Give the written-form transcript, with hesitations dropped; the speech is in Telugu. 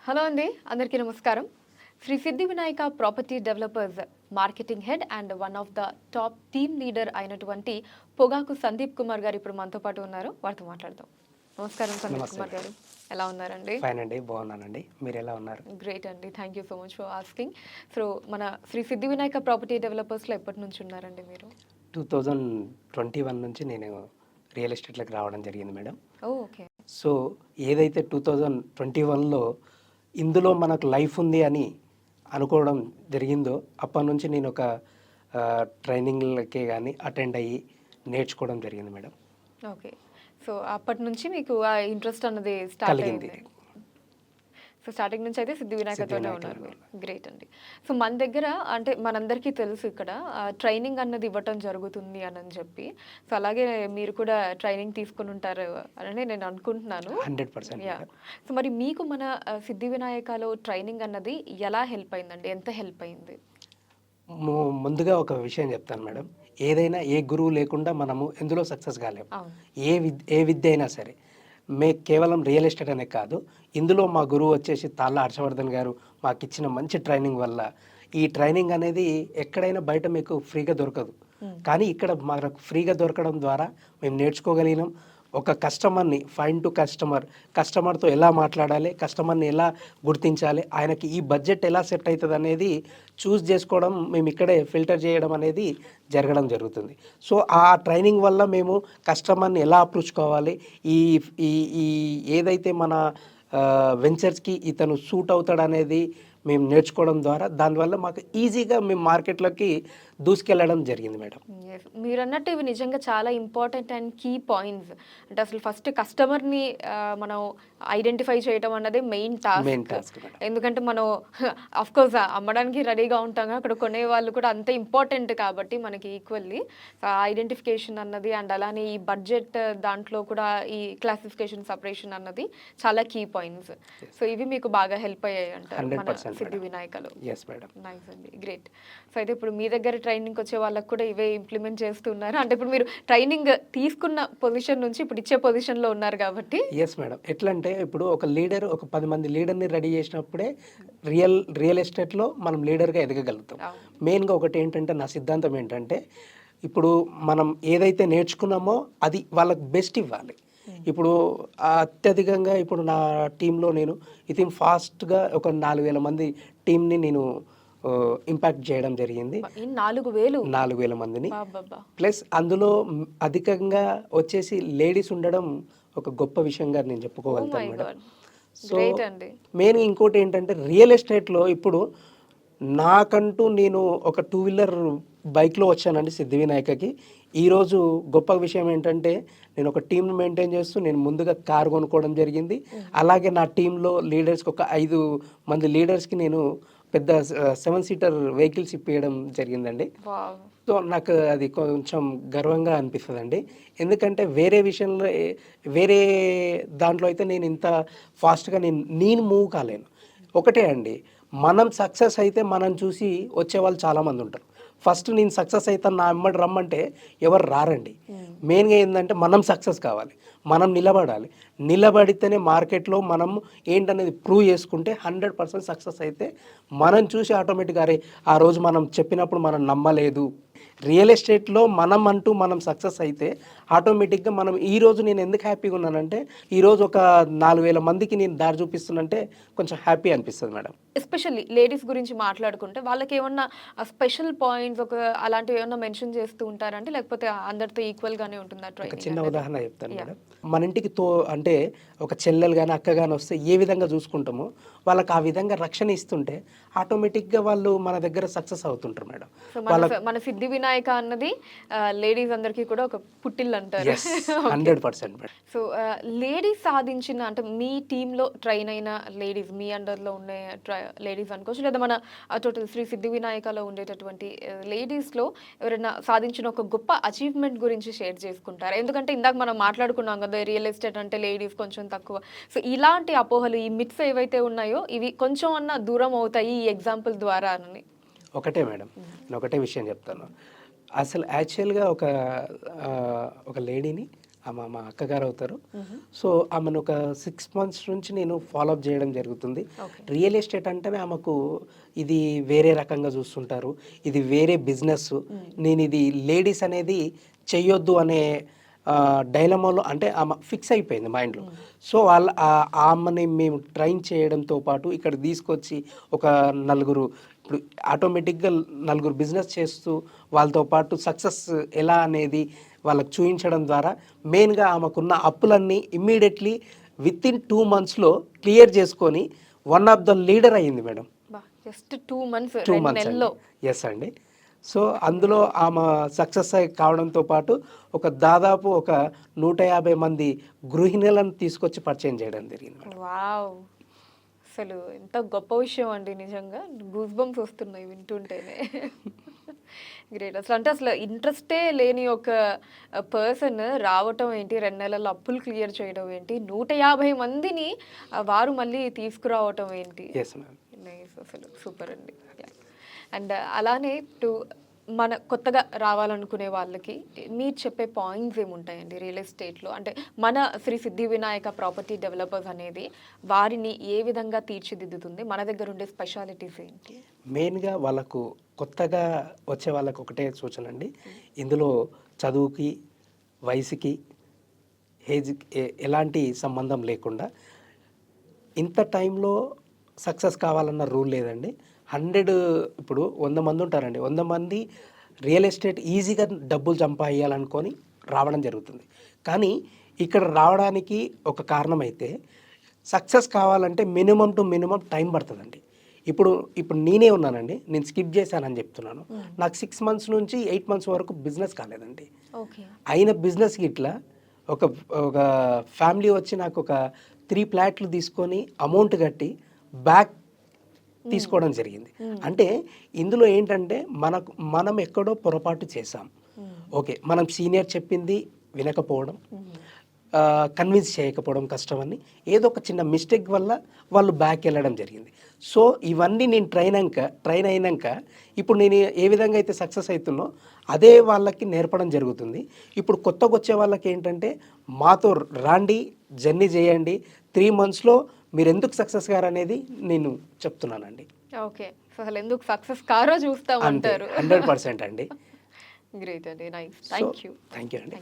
హలో అండి, అందరికీ నమస్కారం. శ్రీ సిద్ధి Vinayaka property developers marketing head and one of the top team leader అయినటువంటి పొగాకు సందీప్ కుమార్ గారు ఇప్పుడు మనతో పాటు ఉన్నారు. వారితో మాట్లాడదాం. నమస్కారం సందీప్ నమస్తే కుమార్ గారు, ఎలా ఉన్నారండి? ఫైన్ అండి, బాగున్నానండి. మీరు ఎలా ఉన్నారు? గ్రేట్ అండి, thank you so much for asking. So మన శ్రీ సిద్ధి వినాయక ప్రాపర్టీ డెవలపర్స్లో ఎప్పటి నుంచి ఉన్నారండి మీరు? 2021 నుంచి నేను రియల్ ఎస్టేట్లోకి రావడం జరిగింది మేడం. ఓకే. సో ఏదైతే 2021లో ఇందులో మనకు లైఫ్ ఉంది అని అనుకోవడం జరిగిందో అప్పటి నుంచి నేను ఒక ట్రైనింగ్లకే కానీ అటెండ్ అయ్యి నేర్చుకోవడం జరిగింది మేడం. ఓకే. సో అప్పటి నుంచి మీకు ఆ ఇంట్రెస్ట్ అన్నది స్టార్ట్ కలిగింది. అయింది. సో స్టార్టింగ్ నుంచి అయితే సిద్ధి వినాయకతోనే సిద్ధివినాయకతోనే ఉన్నారు మీరు. గ్రేట్ అండి. సో మన దగ్గర అంటే మనందరికీ తెలుసు ఇక్కడ ట్రైనింగ్ అన్నది ఇవ్వటం జరుగుతుంది అని చెప్పి. సో అలాగే మీరు కూడా ట్రైనింగ్ తీసుకుని ఉంటారు అని నేను అనుకుంటున్నాను. 100% యా. సో మరి మీకు మన సిద్ధి వినాయకలో ట్రైనింగ్ అన్నది ఎలా హెల్ప్ అయిందండి? ఎంత హెల్ప్ అయింది? ముందుగా ఒక విషయం చెప్తాను మేడం. ఏదైనా ఏ గురువు లేకుండా మనము ఎందులో సక్సెస్ కాలేము. అవును. ఏ విద్య అయినా సరే. కేవలం రియల్ ఎస్టేట్ అనే కాదు, ఇందులో మా గురువు వచ్చేసి తాళ్ళ హర్షవర్ధన్ గారు మాకు ఇచ్చిన మంచి ట్రైనింగ్ వల్ల ఈ ట్రైనింగ్ అనేది ఎక్కడైనా బయట మీకు ఫ్రీగా దొరకదు. కానీ ఇక్కడ మనకు ఫ్రీగా దొరకడం ద్వారా మేము నేర్చుకోగలిగినాం. ఒక కస్టమర్ని ఫైన్ టు కస్టమర్తో ఎలా మాట్లాడాలి, కస్టమర్ని ఎలా గుర్తించాలి, ఆయనకి ఈ బడ్జెట్ ఎలా సెట్ అవుతుంది అనేది చూస్ చేసుకోవడం, మేము ఇక్కడే ఫిల్టర్ చేయడం అనేది జరగడం జరుగుతుంది. సో ఆ ట్రైనింగ్ వల్ల మేము కస్టమర్ని ఎలా అప్రోచ్ కావాలి, ఈ ఈ ఈ ఏదైతే మన వెంచర్స్కి ఇతను సూట్ అవుతాడు అనేది మేము నేర్చుకోవడం ద్వారా దానివల్ల మాకు ఈజీగా మేము మార్కెట్లోకి దూసుకెళ్ళడం జరిగింది మేడం. మీరు అన్నట్టు ఇవి నిజంగా చాలా ఇంపార్టెంట్ అండ్ కీ పాయింట్స్. అంటే అసలు ఫస్ట్ కస్టమర్ని మనం ఐడెంటిఫై చేయడం అన్నది మెయిన్ టాస్క్. ఎందుకంటే మనం కోర్స్ అమ్మడానికి రెడీగా ఉంటాం, అక్కడ కొనే వాళ్ళు కూడా అంతే ఇంపార్టెంట్ కాబట్టి మనకి ఈక్వల్లీ ఐడెంటిఫికేషన్ అన్నది అండ్ అలానే ఈ బడ్జెట్ దాంట్లో కూడా ఈ క్లాసిఫికేషన్ సపరేషన్ అన్నది చాలా కీ పాయింట్స్. సో ఇవి మీకు బాగా హెల్ప్ అయ్యాయి అంటారు మన సిద్ధి వినాయకలో. నైస్ అండి, గ్రేట్. సో అయితే ఇప్పుడు మీ దగ్గర ట్రైనింగ్ వచ్చే వాళ్ళకి కూడా ఇవే ఇంప్లిమెంట్ చేస్తున్నారు అంటే ఇప్పుడు మీరు ట్రైనింగ్ తీసుకున్న పొజిషన్ నుంచి ఇప్పుడు ఇచ్చే పొజిషన్లో ఉన్నారు కాబట్టి. Yes madam. ఎట్లా అంటే ఇప్పుడు ఒక లీడర్ ఒక 10 మంది లీడర్ని రెడీ చేసినప్పుడే రియల్ ఎస్టేట్లో మనం లీడర్గా ఎదగగలుగుతాం. మెయిన్గా ఒకటి ఏంటంటే నా సిద్ధాంతం ఏంటంటే ఇప్పుడు మనం ఏదైతే నేర్చుకున్నామో అది వాళ్ళకి బెస్ట్ ఇవ్వాలి. ఇప్పుడు అత్యధికంగా ఇప్పుడు నా టీంలో నేను ఫాస్ట్గా ఒక 4000 మంది టీంని నేను ఇంపాక్ట్ చేయడం జరిగింది. 4000 మందిని. ప్లస్ అందులో అధికంగా వచ్చేసి లేడీస్ ఉండడం ఒక గొప్ప విషయంగా నేను చెప్పుకోగలుగుతాను మేడం. సో మెయిన్ ఇంకోటి ఏంటంటే రియల్ ఎస్టేట్లో ఇప్పుడు నాకంటూ నేను ఒక 2 వీలర్ బైక్లో వచ్చానండి సిద్ధి వినాయకకి. ఈరోజు గొప్ప విషయం ఏంటంటే నేను ఒక టీంని మెయింటైన్ చేస్తూ నేను ముందుగా కార్ కొనుక్కోవడం జరిగింది. అలాగే నా టీంలో లీడర్స్కి ఒక 5 మంది లీడర్స్కి నేను పెద్ద 7 సీటర్ వెహికల్స్ ఇప్పించడం జరిగిందండి. సో నాకు అది కొంచెం గర్వంగా అనిపిస్తుందండి. ఎందుకంటే వేరే దాంట్లో అయితే నేను ఇంత ఫాస్ట్గా నేను మూవ్ కాలేను. ఒకటే అండి, మనం సక్సెస్ అయితే మనం చూసి వచ్చేవాళ్ళు చాలామంది ఉంటారు. ఫస్ట్ నేను సక్సెస్ అవుతాను నా అమ్మడి రమ్మంటే ఎవరు రారండి. మెయిన్గా ఏంటంటే మనం సక్సెస్ కావాలి, మనం నిలబడితేనే మార్కెట్లో మనం ఏంటనేది ప్రూవ్ చేసుకుంటే 100% సక్సెస్ అయితే మనం చూసి ఆటోమేటిక్గా అరే ఆ రోజు మనం చెప్పినప్పుడు మనం నమ్మలేదు. రియల్ ఎస్టేట్లో మనం సక్సెస్ అయితే ఆటోమేటిక్గా మనం ఈరోజు నేను ఎందుకు హ్యాపీగా ఉన్నానంటే ఈరోజు ఒక 4000 మందికి నేను దారి చూపిస్తున్నంటే కొంచెం హ్యాపీ అనిపిస్తుంది మేడం. ఎస్పెషల్లీ లేడీస్ గురించి మాట్లాడుకుంటే వాళ్ళకి ఏమన్నా స్పెషల్ పాయింట్స్ అలాంటివి ఏమన్నా మెన్షన్ చేస్తూ ఉంటారంటే లేకపోతే అందరితో ఈక్వల్గానే ఉంటుందా ట్రైనింగ్? ఒక చిన్న ఉదాహరణ చెప్తాను మేడం. మన ఇంటికి అంటే ఒక చెల్లెలు కానీ అక్క కానీ వస్తే ఏ విధంగా చూసుకుంటామో వాళ్ళకి ఆ విధంగా రక్షణ ఇస్తుంటే ఆటోమేటిక్గా వాళ్ళు మన దగ్గర సక్సెస్ అవుతుంటారు మేడం. మన సిద్ధి వినాయక అన్నది లేడీస్ అందరికీ కూడా ఒక పుట్టిల్లు అంటారు. 100% మేడం. సో లేడీస్ సాధించిన అంటే మీ టీంలో ట్రైన్ అయిన లేడీస్, మీ అండర్లో ఉండే లేడీస్ అనుకోవచ్చు, లేదా మన టోటల్ శ్రీ సిద్ధి వినాయకలో ఉండేటటువంటి లేడీస్లో ఎవరైనా సాధించిన ఒక గొప్ప అచీవ్మెంట్ గురించి షేర్ చేసుకుంటారు. ఎందుకంటే ఇందాక మనం మాట్లాడుకున్నాం కదా రియల్ ఎస్టేట్ అంటే లేడీస్ కొంచెం తక్కువ. సో ఇలాంటి అపోహలు, ఈ మిత్స్ ఏవైతే ఉన్నాయో ఇవి కొంచెం అన్న దూరం అవుతాయి ఈ ఎగ్జాంపుల్ ద్వారా అని. ఒకటే మేడం, నేను ఒకటే విషయం చెప్తాను. అసలు యాక్చువల్గా ఒక లేడీని ఆమె మా అక్కగారు అవుతారు. సో ఆమెను ఒక 6 months నుంచి నేను ఫాలోఅప్ చేయడం జరుగుతుంది. రియల్ ఎస్టేట్ అంటేనే ఆమెకు ఇది వేరే రకంగా చూస్తుంటారు, ఇది వేరే బిజినెస్, నేను ఇది లేడీస్ అనేది చెయ్యొద్దు అనే డైలమాలో అంటే ఆమె ఫిక్స్ అయిపోయింది మైండ్లో. సో ఆమెని మేము ట్రైన్ చేయడంతో పాటు ఇక్కడ తీసుకొచ్చి ఒక నలుగురు, ఇప్పుడు ఆటోమేటిక్గా నలుగురు బిజినెస్ చేస్తూ వాళ్ళతో పాటు సక్సెస్ ఎలా అనేది వాళ్ళకి చూపించడం ద్వారా మెయిన్గా ఆమెకున్న అప్పులన్నీ ఇమ్మీడియట్లీ విత్ ఇన్ 2 monthsలో క్లియర్ చేసుకొని వన్ ఆఫ్ ద లీడర్ అయ్యింది మేడం. జస్ట్ 2 months 2 months ఎస్ అండి. సో అందులో ఆమె సక్సెస్ కావడంతో పాటు దాదాపు ఒక 150 మంది గృహిణులను తీసుకొచ్చి పరిచయం చేయడం జరిగింది. వావ్, అసలు ఎంత గొప్ప విషయం అండి, నిజంగా గూస్ బంప్స్ వస్తున్నాయి వింటుంటేనే. గ్రేట్. అసలు ఇంట్రెస్టే లేని ఒక పర్సన్ రావటం ఏంటి, 2 నెలల్లో అప్పులు క్లియర్ చేయడం ఏంటి, 150 మందిని వారు మళ్ళీ తీసుకురావటం ఏంటి. Yes ma'am. నైస్, అసలు సూపర్ అండి. అండ్ అలానే ఇప్పుడు మన కొత్తగా రావాలనుకునే వాళ్ళకి మీరు చెప్పే పాయింట్స్ ఏముంటాయండి రియల్ ఎస్టేట్లో? అంటే మన శ్రీ సిద్ధి వినాయక ప్రాపర్టీ డెవలపర్స్ అనేది వారిని ఏ విధంగా తీర్చిదిద్దుతుంది, మన దగ్గర ఉండే స్పెషాలిటీస్ ఏంటి? మెయిన్గా వాళ్ళకు కొత్తగా వచ్చే వాళ్ళకు ఒకటే సూచన అండి, ఇందులో చదువుకి వయసుకి ఏజ్కి ఎలాంటి సంబంధం లేకుండా ఇంత టైంలో సక్సెస్ కావాలన్న రూల్ లేదండి. 100 ఇప్పుడు 100 మంది ఉంటారండి, 100 మంది రియల్ ఎస్టేట్ ఈజీగా డబ్బులు సంపాదించాలనుకొని రావడం జరుగుతుంది. కానీ ఇక్కడ రావడానికి ఒక కారణం అయితే సక్సెస్ కావాలంటే మినిమం టు మినిమం టైం పడుతుందండి. ఇప్పుడు నేనే ఉన్నానండి, నేను స్కిప్ చేశానని చెప్తున్నాను. నాకు 6 months నుంచి 8 months వరకు బిజినెస్ కాలేదండి. అయిన బిజినెస్కి ఇట్లా ఒక ఫ్యామిలీ వచ్చి నాకు ఒక 3 ప్లాట్లు తీసుకొని అమౌంట్ కట్టి బ్యాక్ తీసుకోవడం జరిగింది. అంటే ఇందులో ఏంటంటే మనం ఎక్కడో పొరపాటు చేసాం. ఓకే, మనం సీనియర్ చెప్పింది వినకపోవడం, కన్విన్స్ చేయకపోవడం కష్టమని ఏదో ఒక చిన్న మిస్టేక్ వల్ల వాళ్ళు బ్యాక్ వెళ్ళడం జరిగింది. సో ఇవన్నీ నేను ట్రైన్ అయినాక ఇప్పుడు నేను ఏ విధంగా అయితే సక్సెస్ అవుతున్నో అదే వాళ్ళకి నేర్పడం జరుగుతుంది. ఇప్పుడు కొత్తగా వచ్చే వాళ్ళకి ఏంటంటే మాతో రాండి, జర్నీ చేయండి, 3 monthsలో మీరు ఎందుకు సక్సెస్ గారు అనేది నేను చెప్తున్నానండి. ఓకే, అసలు ఎందుకు సక్సెస్ కారో చూస్తాం అంటారు. 100% అండి. గ్రేట్ అండి, నైస్. థ్యాంక్ యూ అండి.